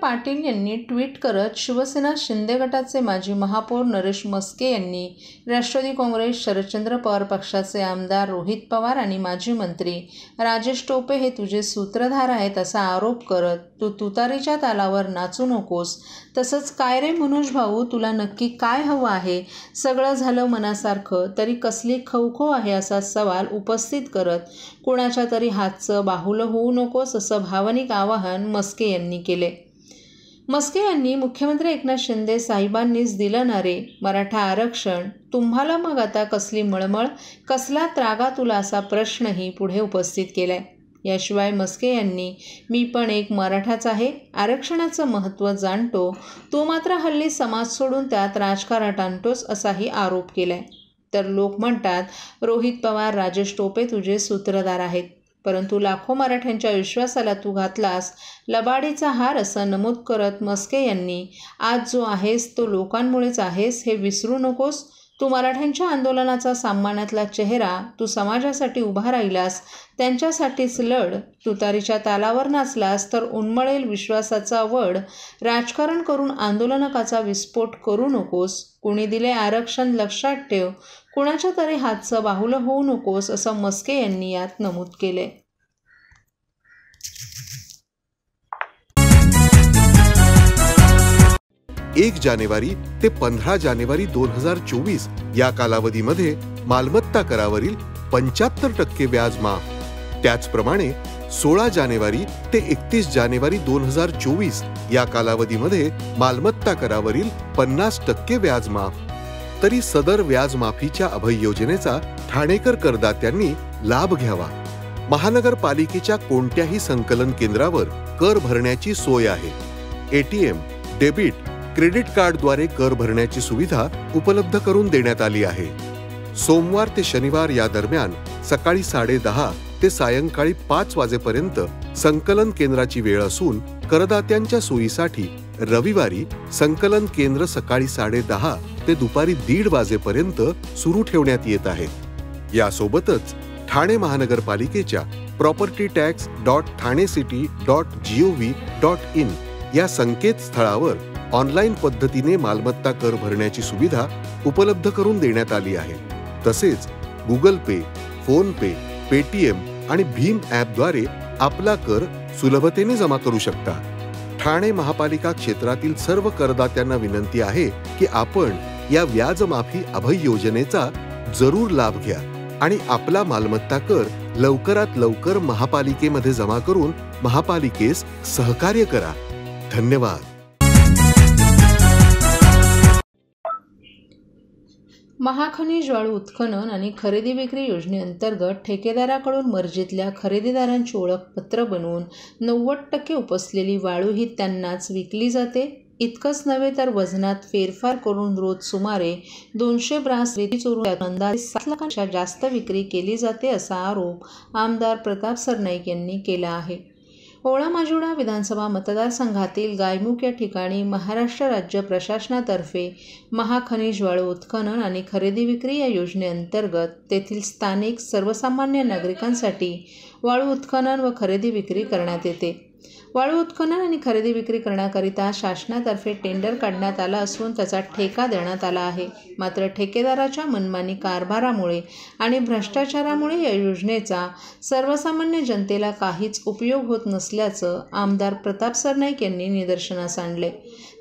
पाटील यांनी ट्विट करत शिवसेना शिंदे गटाचे माजी महापौर नरेश म्हस्के यांनी राष्ट्रवादी काँग्रेस शरदचंद्र पवार पक्षाचे आमदार रोहित पवार आणि माजी मंत्री राजेश टोपे हे तुझे सूत्रधार आहेत असा आरोप करत तू तुतारीच्या तालावर नाचू नकोस, तसंच काय रे मनोज भाऊ, तुला नक्की काय हवं आहे, सगळं झालं मनासारखं तरी कसली खवखो आहे असा सवाल उपस्थित करत कुणाच्या तरी हातचं बाहुलं होऊ नकोस असं भावनिक आवाहन म्हस्के यांनी केले. म्हस्के यांनी मुख्यमंत्री एकनाथ शिंदे साहेबांनीच दिलं ना रे मराठा आरक्षण, तुम्हाला मग आता कसली मळमळ, कसला त्रागा तुला असा प्रश्नही पुढे उपस्थित केलाय. याशिवाय म्हस्के यांनी मी पण एक मराठाच आहे, आरक्षणाचं महत्त्व जाणतो, तो मात्र हल्ली समाज सोडून त्यात राजकारण आणतोस असाही आरोप केलाय. तर लोक म्हणतात रोहित पवार राजेश टोपे तुझे सूत्रधार आहेत, परंतु लाखो मराठ्यांच्या विश्वासाला तू घातलास लबाडीचा हार असं नमूद करत म्हस्के यांनी आज जो आहेस तो लोकांमुळेच आहेस हे विसरू नकोस, तू मराठ्यांच्या आंदोलनाचा सामान्यातला चेहरा, तू समाजासाठी उभा राहिलास, त्यांच्यासाठीच लढ, तुतारीच्या तालावर नाचलास तर उन्मळेल विश्वासाचा वड, राजकारण करून आंदोलनकाचा विस्फोट करू नकोस, कुणी दिले आरक्षण लक्षात ठेव, कुणाच्या तरी हातचं बाहुलं होऊ नकोस असं म्हस्के यांनी यात नमूद केले. 1 जानेवारी ते 15 जानेवारी 2024 या कालावधीमध्ये मालमत्ता करावरील 75% व्याज माफ. त्याचप्रमाणे 16 जानेवारी ते 31 जानेवारी 2024 या कालावधीमध्ये मालमत्ता करावरील 50% व्याज माफ. तरी सदर व्याज माफीच्या अभय योजनेचा ठाणेकर करदात्यांनी लाभ घ्यावा. महानगरपालिकेच्या कोणत्याही संकलन केंद्रावर कर भरण्याची सोय आहे. ATM, डेबिट, क्रेडिट कार्डद्वारे कर भरण्याची सुविधा उपलब्ध करून देण्यात आली आहे. सोमवार ते शनिवार या दरम्यान सकाळी 10:30 ते सायंकाळी 5 वाजेपर्यंत संकलन केंद्राची वेळ असून करदात्यांच्या सोयीसाठी रविवारी संकलन केंद्र सकाळी 10:30 ते दुपारी 1:30 वाजेपर्यंत सुरू ठेवण्यात येत आहेत. यासोबतच ठाणे महानगरपालिकेच्या propertytax.thanecity.gov.in या संकेतस्थळावर ऑनलाईन पद्धतीने मालमत्ता कर भरण्याची सुविधा उपलब्ध करून देण्यात आली आहे. तसेच गुगल पे, फोन पे, पेटीएम आणि भीम ॲपद्वारे आपला कर सुलभतेने जमा करू शकता. ठाणे महापालिका क्षेत्रातील सर्व करदात्यांना विनंती आहे की आपण या व्याजमाफी अभय योजनेचा जरूर लाभ घ्या आणि आपला मालमत्ता कर लवकरात लवकर महापालिकेमध्ये जमा करून महापालिकेस सहकार्य करा. धन्यवाद. महाखनिज वाळू उत्खनन आणि खरेदी विक्री योजनेअंतर्गत ठेकेदाराकडून मर्जीतल्या खरेदीदारांची ओळखपत्र बनवून 90% उपसलेली वाळू ही त्यांनाच विकली जाते. इतकंच नव्हे तर वजनात फेरफार करून रोज सुमारे 200 ब्रास रेती चोरून अंदाजे 7 लाखांपेक्षा जास्त विक्री केली जाते असा आरोप आमदार प्रताप सरनाईक यांनी केला आहे. ओळा माजिवडा विधानसभा मतदारसंघातील गायमुख या ठिकाणी महाराष्ट्र राज्य प्रशासनातर्फे महाखनिज वाळू उत्खनन आणि खरेदी विक्री या योजनेअंतर्गत तेथील स्थानिक सर्वसामान्य नागरिकांसाठी वाळू उत्खनन व खरेदी विक्री करण्यात येते. वाळू उत्खनन आणि खरेदी विक्री करण्याकरिता शासनातर्फे टेंडर काढण्यात आला असून त्याचा ठेका देण्यात आला आहे. मात्र ठेकेदाराच्या मनमानी कारभारामुळे आणि भ्रष्टाचारामुळे या योजनेचा सर्वसामान्य जनतेला काहीच उपयोग होत नसल्याचं आमदार प्रताप सरनाईक यांनी निदर्शनास आणले.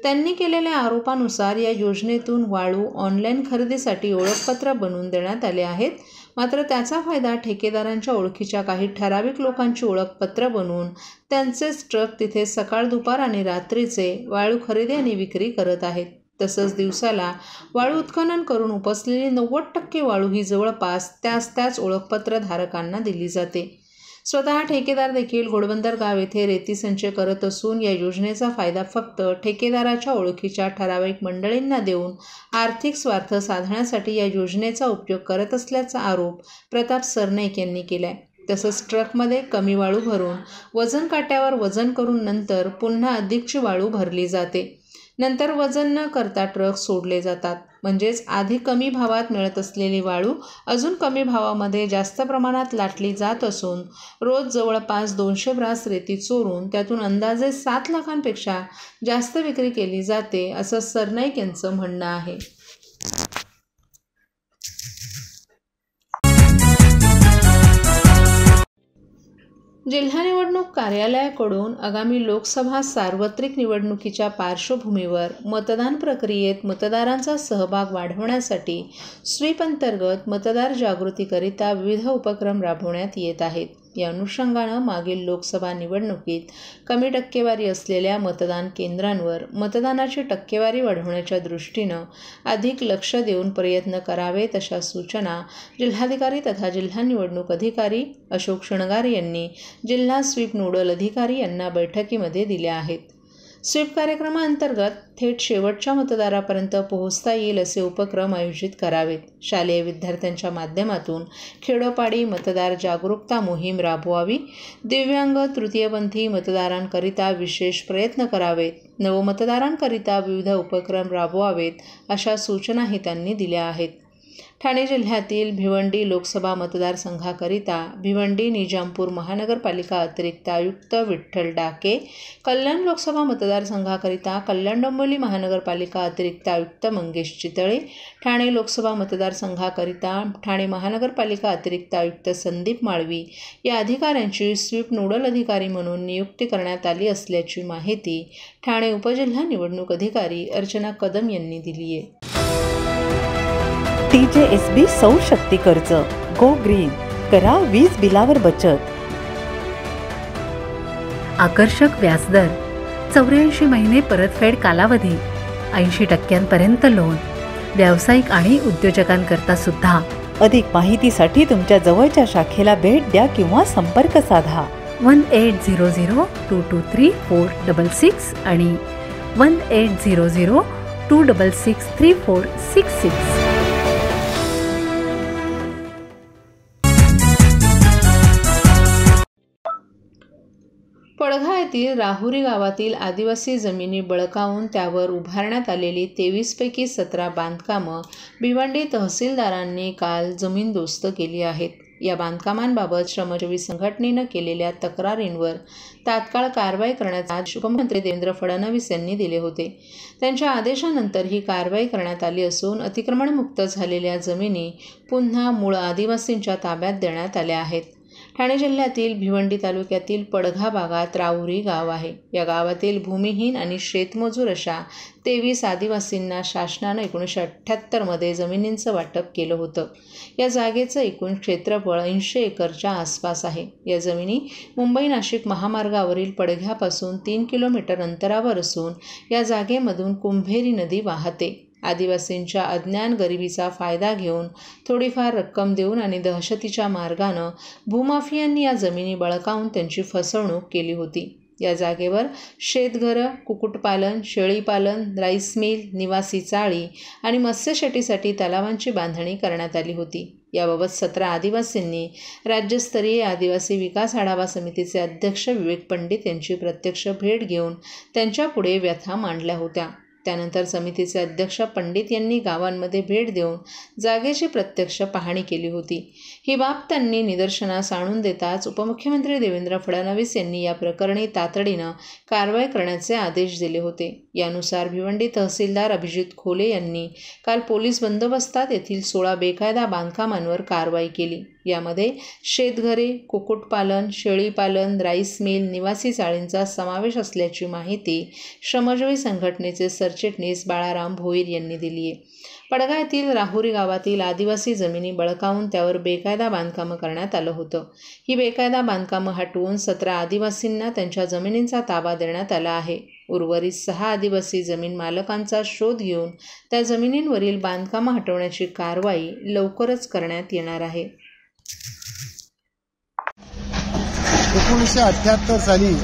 त्यांनी केलेल्या आरोपानुसार या योजनेतून वाळू ऑनलाईन खरेदीसाठी ओळखपत्र बनवून देण्यात आले आहेत. मात्र त्याचा फायदा ठेकेदारांच्या ओळखीच्या काही ठराविक लोकांची ओळखपत्र बनवून त्यांचेच ट्रक तिथे सकाळ, दुपार आणि रात्रीचे वाळू खरेदी आणि विक्री करत आहेत. तसंच दिवसाला वाळू उत्खनन करून उपसलेली 90% वाळू ही जवळपास त्याच ओळखपत्र धारकांना दिली जाते. स्वतः ठेकेदार देखील घोडबंदर गाव येथे रेती संचय करत असून या योजनेचा फायदा फक्त ठेकेदाराच्या ओळखीच्या ठराविक मंडळींना देऊन आर्थिक स्वार्थ साधण्यासाठी या योजनेचा उपयोग करत असल्याचा आरोप प्रताप सरनाईक यांनी केलाय. तसंच ट्रकमध्ये कमी वाळू भरून वजन काट्यावर वजन करून नंतर पुन्हा अधिकची वाळू भरली जाते. नंतर वजन न करता ट्रक सोडले जातात. म्हणजेच आधी कमी भावात मिळत असलेली वाळू अजून कमी भावामध्ये जास्त प्रमाणात लाटली जात असून रोज जवळपास 200 ब्रास रेती चोरून त्यातून अंदाजे 7 लाखांपेक्षा जास्त विक्री केली जाते, असं सरनाईक यांचं म्हणणं आहे. जिल्हा निवडणूक कार्यालयाकडून आगामी लोकसभा सार्वत्रिक निवडणुकीच्या पार्श्वभूमीवर मतदान प्रक्रियेत मतदारांचा सहभाग वाढवण्यासाठी स्वीप अंतर्गत मतदार जागृतीकरिता विविध उपक्रम राबवण्यात येत आहेत. या अनुषंगानं मागील लोकसभा निवडणुकीत कमी टक्केवारी असलेल्या मतदान केंद्रांवर मतदानाची टक्केवारी वाढवण्याच्या दृष्टीनं अधिक लक्ष देऊन प्रयत्न करावेत, अशा सूचना जिल्हाधिकारी तथा जिल्हा निवडणूक अधिकारी अशोक शृंगार यांनी जिल्हा स्वीप नोडल अधिकारी यांना बैठकीमध्ये दिल्या आहेत. स्वीप कार्यक्रमाअंतर्गत थेट शेवटच्या मतदारापर्यंत पोहोचता येईल असे उपक्रम आयोजित करावेत. शालेय विद्यार्थ्यांच्या माध्यमातून खेडोपाडी मतदार जागरूकता मोहीम राबवावी. दिव्यांग तृतीयपंथी मतदारांकरिता विशेष प्रयत्न करावेत. नवमतदारांकरिता विविध उपक्रम राबवावेत, अशा सूचनाही त्यांनी दिल्या आहेत. ठाणे जिल्ह्यातील भिवंडी लोकसभा मतदारसंघाकरिता भिवंडी निजामपूर महानगरपालिका अतिरिक्त आयुक्त विठ्ठल डाके, कल्याण लोकसभा मतदारसंघाकरिता कल्याण डोंबिवली महानगरपालिका अतिरिक्त आयुक्त मंगेश चितळे, ठाणे लोकसभा मतदारसंघाकरिता ठाणे महानगरपालिका अतिरिक्त आयुक्त संदीप माळवी या अधिकाऱ्यांची स्वीप नोडल अधिकारी म्हणून नियुक्ती करण्यात आली असल्याची माहिती ठाणे उपजिल्हा निवडणूक अधिकारी अर्चना कदम यांनी दिली आहे. TJSB सौर शक्ती कर्ज गो ग्रीन, करा वीज बिलावर बचत. आकर्षक व्याजदर, 84 महिने परतफेड कालावधी, 80% लोन, व्यावसायिक आणि उद्योजकांकरता सुद्धा. अधिक माहितीसाठी तुमच्या जवळच्या शाखेला भेट द्या किंवा संपर्क साधा. 1800-223-466 आणि 1800-266-3466. पडघा येथील राहुरी गावातील आदिवासी जमिनी बळकावून त्यावर उभारण्यात आलेली 23 पैकी 17 बांधकामं भिवंडी तहसीलदारांनी काल जमीनदोस्त केली आहेत. या बांधकामांबाबत श्रमजीवी संघटनेनं केलेल्या तक्रारींवर तात्काळ कारवाई करण्याचे आदेश उपमुख्यमंत्री देवेंद्र फडणवीस यांनी दिले होते. त्यांच्या आदेशानंतर ही कारवाई करण्यात आली असून अतिक्रमणमुक्त झालेल्या जमिनी पुन्हा मूळ आदिवासींच्या ताब्यात देण्यात आल्या आहेत. ठाणे जिल्ह्यातील भिवंडी तालुक्यातील पडघा भागात राहुरी गाव आहे. या गावातील भूमिहीन आणि शेतमजूर अशा 23 आदिवासींना शासनानं 1978 जमिनींचं वाटप केलं होतं. या जागेचं एकूण क्षेत्रफळ 80 एकरच्या आसपास आहे. या जमिनी मुंबई नाशिक महामार्गावरील पडघ्यापासून 3 किलोमीटर अंतरावर असून या जागेमधून कुंभेरी नदी वाहते. आदिवासींच्या अज्ञान गरिबीचा फायदा घेऊन थोडीफार रक्कम देऊन आणि दहशतीच्या मार्गानं भूमाफियांनी या जमिनी बळकावून त्यांची फसवणूक केली होती. या जागेवर शेतघरं, कुक्कुटपालन, शेळीपालन, राईस मिल, निवासी चाळी आणि मत्स्यशेतीसाठी तलावांची बांधणी करण्यात आली होती. याबाबत 17 आदिवासींनी राज्यस्तरीय आदिवासी विकास आढावा समितीचे अध्यक्ष विवेक पंडित यांची प्रत्यक्ष भेट घेऊन त्यांच्यापुढे व्यथा मांडल्या होत्या. त्यानंतर समितीचे अध्यक्ष पंडित यांनी गावांमध्ये भेट देऊन जागेची प्रत्यक्ष पाहणी केली होती. ही बाब त्यांनी निदर्शनास आणून देताच उपमुख्यमंत्री देवेंद्र फडणवीस यांनी या प्रकरणी तातडीनं कारवाई करण्याचे आदेश दिले होते. यानुसार भिवंडी तहसीलदार अभिजित खोले यांनी काल पोलीस बंदोबस्तात येथील 16 बेकायदा बांधकामांवर कारवाई केली. यामध्ये शेतघरे, कुक्कुटपालन, शेळीपालन, राईस मिल, निवासी चाळींचा समावेश असल्याची माहिती श्रमजीवी संघटनेचे सरचिटणीस बाळाराम भोईर यांनी दिली आहे. पडघा येथील राहुरी गावातील आदिवासी जमिनी बळकावून त्यावर बेकायदा बांधकामं करण्यात आलं होतं. ही बेकायदा बांधकामं हटवून 17 आदिवासींना त्यांच्या जमिनींचा ताबा देण्यात आला आहे. उर्वरित 6 आदिवासी जमीन मालकांचा शोध घेऊन त्या जमिनींवरील बांधकामं हटवण्याची कारवाई लवकरच करण्यात येणार आहे. 1978 साली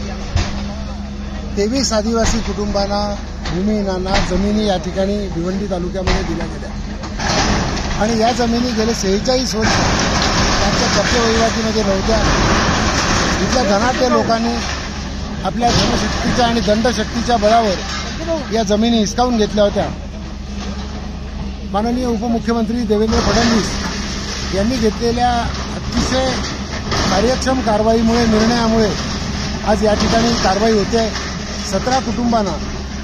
23 आदिवासी कुटुंबांना, भूमिहीनांना जमिनी या ठिकाणी भिवंडी तालुक्यामध्ये दिल्या गेल्या आणि या जमिनी गेले 46 वर्ष त्यांच्या कब्जे वहिवाटीमध्ये नव्हत्या. इथल्या धनाढ्य लोकांनी आपल्या धनशक्तीच्या आणि दंडशक्तीच्या बळावर या जमिनी हिसकावून घेतल्या होत्या. माननीय उपमुख्यमंत्री देवेंद्र फडणवीस यांनी घेतलेल्या अतिशय कार्यक्षम कारवाईमुळे, निर्णयामुळे आज या ठिकाणी कारवाई होते आहे. 17 कुटुंबांना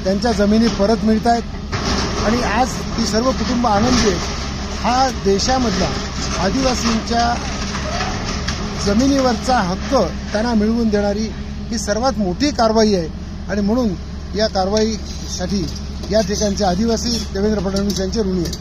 त्यांच्या जमिनी परत मिळत आहेत आणि आज ही सर्व कुटुंब आनंदी आहेत. हा देशामधला आदिवासींच्या जमिनीवरचा हक्क त्यांना मिळवून देणारी ही सर्वात मोठी कारवाई आहे आणि म्हणून या कारवाईसाठी या ठिकाणचे आदिवासी देवेंद्र फडणवीस यांचे ऋणी आहेत.